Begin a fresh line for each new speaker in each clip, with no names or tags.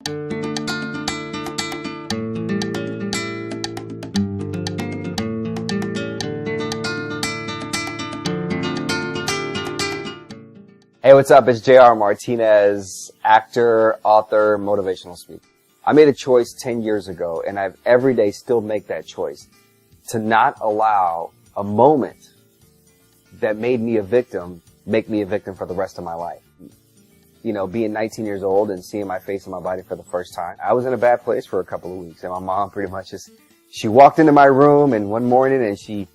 Hey, what's up? It's J.R. Martinez, actor, author, motivational speaker. I made a choice 10 years ago, and I every day still make that choice to not allow a moment that made me a victim make me a victim for the rest of my life. You know, being 19 years old and seeing my face and my body for the first time, I was in a bad place for a couple of weeks, and my mom pretty much she walked into my room and one morning and she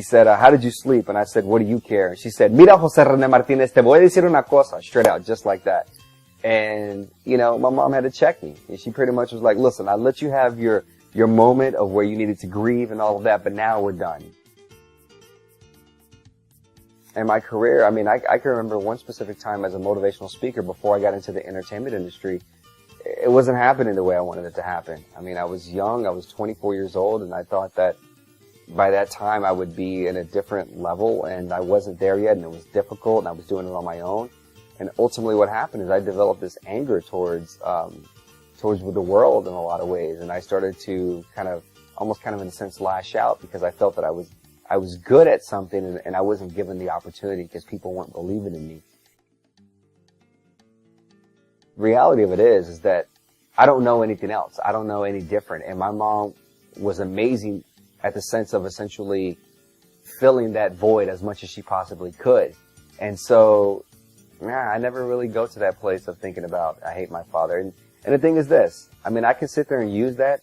said, how did you sleep? And I said, what do you care? And she said, mira, José René Martinez, te voy a decir una cosa, straight out, just like that. And, you know, my mom had to check me. And she pretty much was like, listen, I let you have your moment of where you needed to grieve and all of that, but now we're done. And my career, I mean, I can remember one specific time as a motivational speaker before I got into the entertainment industry. It wasn't happening the way I wanted it to happen. I mean, I was young, I was 24 years old, and I thought that by that time I would be in a different level, and I wasn't there yet, and it was difficult, and I was doing it on my own. And ultimately what happened is I developed this anger towards the world in a lot of ways, and I started to almost in a sense lash out because I felt that I was good at something and I wasn't given the opportunity because people weren't believing in me. The reality of it is that I don't know anything else. I don't know any different. And my mom was amazing at the sense of essentially filling that void as much as she possibly could. And so, I never really go to that place of thinking about, I hate my father. And the thing is this, I mean, I can sit there and use that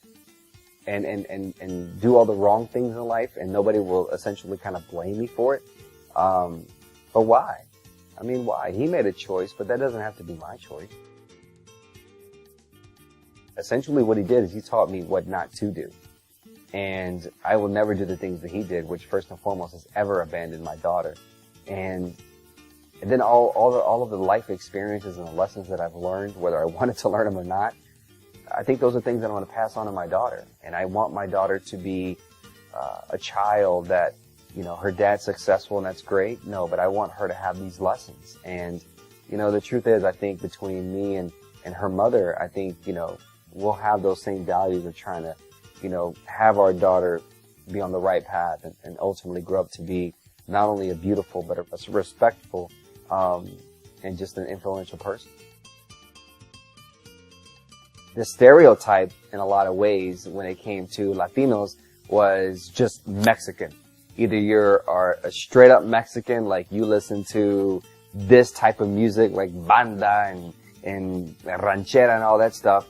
and do all the wrong things in life and nobody will essentially kind of blame me for it. But why? I mean, why? He made a choice, but that doesn't have to be my choice. Essentially what he did is he taught me what not to do. And I will never do the things that he did, which first and foremost has ever abandoned my daughter. And then all of the life experiences and the lessons that I've learned, whether I wanted to learn them or not, I think those are things that I want to pass on to my daughter. And I want my daughter to be a child that, you know, her dad's successful and that's great. No, but I want her to have these lessons. And, you know, the truth is, I think between me and her mother, I think, you know, we'll have those same values of trying to, you know, have our daughter be on the right path and ultimately grow up to be not only a beautiful, but a respectful, and just an influential person. The stereotype in a lot of ways when it came to Latinos was just Mexican. Either you're a straight up Mexican, like you listen to this type of music like banda and ranchera and all that stuff,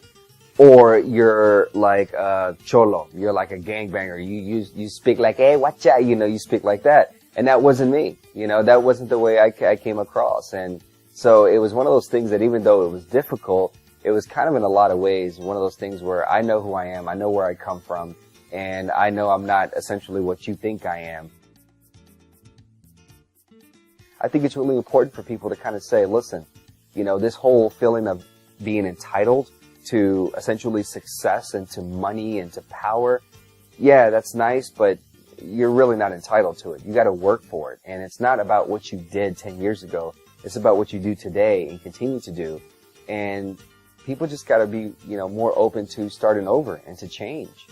or you're like a cholo, you're like a gangbanger, you speak like, hey, watcha, you know, you speak like that. And that wasn't me, you know, that wasn't the way I came across. And so it was one of those things that even though it was difficult, it was kind of in a lot of ways one of those things where I know who I am, I know where I come from, and I know I'm not essentially what you think I am. I think it's really important for people to kind of say, listen, you know, this whole feeling of being entitled to essentially success and to money and to power, yeah, that's nice, but you're really not entitled to it. You got to work for it. And it's not about what you did 10 years ago. It's about what you do today and continue to do. And people just got to be, you know, more open to starting over and to change.